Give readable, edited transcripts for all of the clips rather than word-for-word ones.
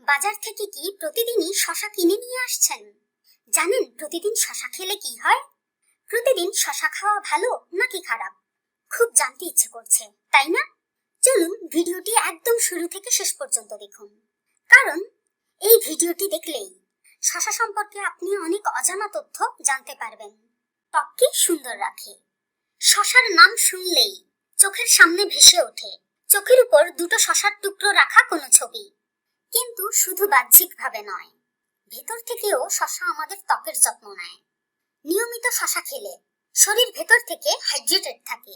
বাজার থেকে কি প্রতিদিনই শশা কিনে নিয়ে আসছেন? জানেন প্রতিদিন শশা খেলে কি হয়? প্রতিদিন শশা খাওয়া ভালো নাকি খারাপ? খুব জানতে ইচ্ছে করছে, তাই না? চলুন ভিডিওটি একদম শুরু থেকে শেষ পর্যন্ত দেখুন, কারণ এই ভিডিওটি দেখলেই শশা সম্পর্কে আপনি অনেক অজানা তথ্য জানতে পারবেন। ত্বককে সুন্দর রাখে। শশার নাম শুনলেই চোখের সামনে ভেসে ওঠে চোখের উপর দুটো শশার টুকরো রাখা কোনো ছবি। কিন্তু শুধু বাহ্যিকভাবে নয়, ভেতর থেকেও শশা আমাদের ত্বকের যত্ন নেয়। নিয়মিত শশা খেলে শরীর ভেতর থেকে হাইড্রেটেড থাকে,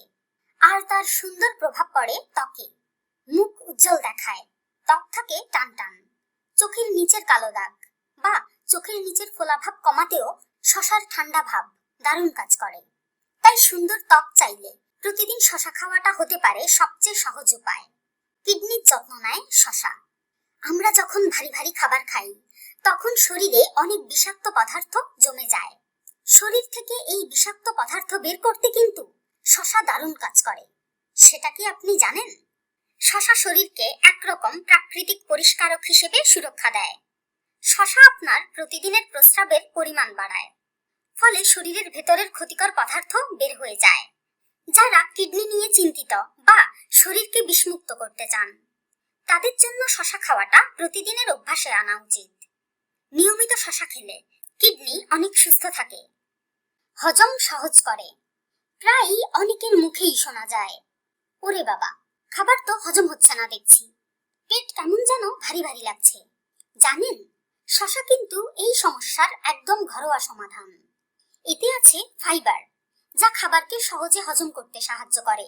আর তার সুন্দর প্রভাব পড়ে ত্বকে। মুখ উজ্জ্বল দেখায়, ত্বক থাকে টান টান। চোখের নিচের কালো দাগ বা চোখের নিচের ফোলাভাব কমাতেও শশার ঠান্ডা ভাব দারুণ কাজ করে। তাই সুন্দর ত্বক চাইলে প্রতিদিন শশা খাওয়াটা হতে পারে সবচেয়ে সহজ উপায়। কিডনির যত্ন নেয় শশা। আমরা যখন ভারী ভারী খাবার খাই, তখন শরীরে অনেক বিষাক্ত পদার্থ জমে যায়। শরীর থেকে এই বিষাক্ত পদার্থ বের করতে কিন্তু শশা দারুণ কাজ করে। সেটা কি আপনি জানেন? শশা শরীরকে একরকম প্রাকৃতিক পরিষ্কারক হিসেবে সুরক্ষা দেয়। শশা আপনার প্রতিদিনের প্রস্রাবের পরিমাণ বাড়ায়, ফলে শরীরের ভেতরের ক্ষতিকর পদার্থ বের হয়ে যায়। যারা কিডনি নিয়ে চিন্তিত বা শরীরকে বিষমুক্ত করতে চান, তাদের জন্য শশা খাওয়াটা প্রতিদিনের অভ্যাসে আনা উচিত। নিয়মিত শশা খেলে কিডনি অনেক সুস্থ থাকে, হজম সহজ করে। প্রায়ই অনেকের মুখেই শোনা যায়, ওরে বাবা, খাবার তো হজম হচ্ছে না দেখছি, পেট কেমন যেন ভারী ভারী লাগছে। জানেন, শশা কিন্তু এই সমস্যার একদম ঘরোয়া সমাধান। এতে আছে ফাইবার, যা খাবারকে সহজে হজম করতে সাহায্য করে।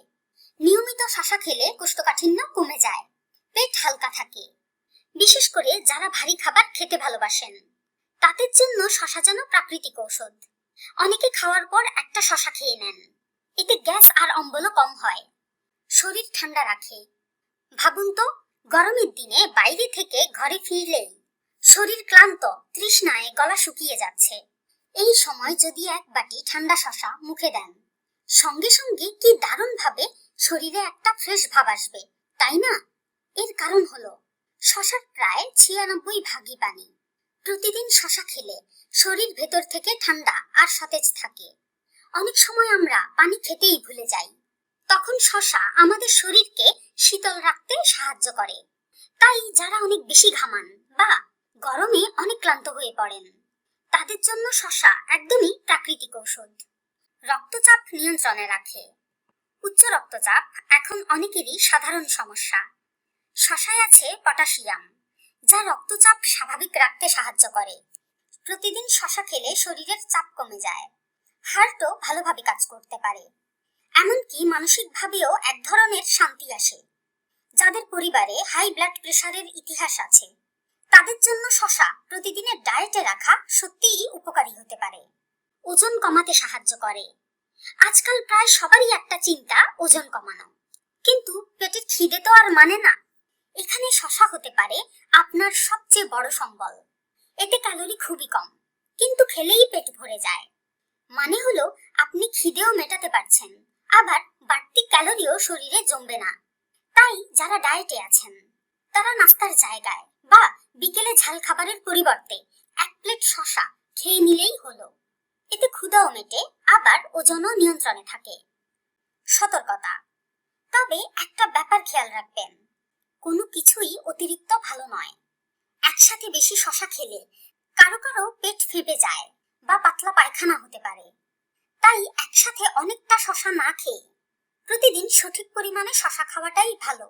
নিয়মিত শশা খেলে কোষ্ঠকাঠিন্য কমে যায়, পেট হালকা থাকে। বিশেষ করে যারা ভারী খাবার খেতে ভালোবাসেন, তাদের জন্য শশা যেন প্রাকৃতিক ঔষধ। অনেকে খাওয়ার পর একটা শশা খেয়ে নেন, এতে গ্যাস আর অম্বলও কম হয়। শরীর ঠান্ডা রাখে। ভাবুন তো, গরমের দিনে বাইরে থেকে ঘরে ফিরলেই শরীর ক্লান্ত, তৃষ্ণায় গলা শুকিয়ে যাচ্ছে। এই সময় যদি এক বাটি ঠান্ডা শশা মুখে দেন, সঙ্গে সঙ্গে কি দারুণ ভাবে শরীরে একটা ফ্রেশ ভাব আসবে, তাই না? এর কারণ হলো শশার প্রায় 96 ভাগই পানি। প্রতিদিন শশা খেলে শরীর ভেতর থেকে ঠান্ডা আর সতেজ থাকে। অনেক সময় আমরা পানি খেতেই ভুলে যাই, তখন শশা আমাদের শরীরকে শীতল রাখতে সাহায্য করে। তাই যারা অনেক বেশি ঘামান বা গরমে অনেক ক্লান্ত হয়ে পড়েন, তাদের জন্য শশা একদমই প্রাকৃতিক ঔষধ। রক্তচাপ নিয়ন্ত্রণে রাখে। উচ্চ রক্তচাপ এখন অনেকেরই সাধারণ সমস্যা। শশায় আছে পটাশিয়াম, যা রক্তচাপ স্বাভাবিক রাখতে সাহায্য করে। প্রতিদিন শশা খেলে শরীরের চাপ কমে যায়, হার্টও ভালোভাবে কাজ করতে পারে। এমনকি মানসিকভাবেও এক ধরনের শান্তি আসে। যাদের পরিবারে হাই ব্লাড প্রেশারের ইতিহাস আছে, তাদের জন্য শশা প্রতিদিনের ডায়েটে রাখা সত্যিই উপকারী হতে পারে। ওজন কমাতে সাহায্য করে। আজকাল প্রায় সবারই একটা চিন্তা, ওজন কমানো, কিন্তু পেটের খিদে তো আর মানে না। এখানে শশা হতে পারে আপনার সবচেয়ে বড় সম্বল। এতে ক্যালোরি খুবই কম, কিন্তু খেলেই পেট ভরে যায়। মানে হলো আপনি খিদেও মেটাতে পারছেন, আবার বাড়তি ক্যালোরিও শরীরে জমবে না। তাই যারা ডায়েটে আছেন, তারা নাস্তার জায়গায় বা বিকেলে ঝাল খাবারের পরিবর্তে এক প্লেট শশা খেয়ে নিলেই হলো। এতে ক্ষুধাও মেটে, আবার ওজনও নিয়ন্ত্রণে থাকে। সতর্কতা, তবে একটা ব্যাপার খেয়াল রাখবেন, কোনো কিছুই অতিরিক্ত ভালো নয়। একসাথে বেশি শশা খেলে কারো কারো পেট ফেঁপে যায় বা পাতলা পায়খানা হতে পারে। তাই একসাথে অনেকটা শশা না খেয়ে প্রতিদিন সঠিক পরিমাণে শশা খাওয়াটাই ভালো।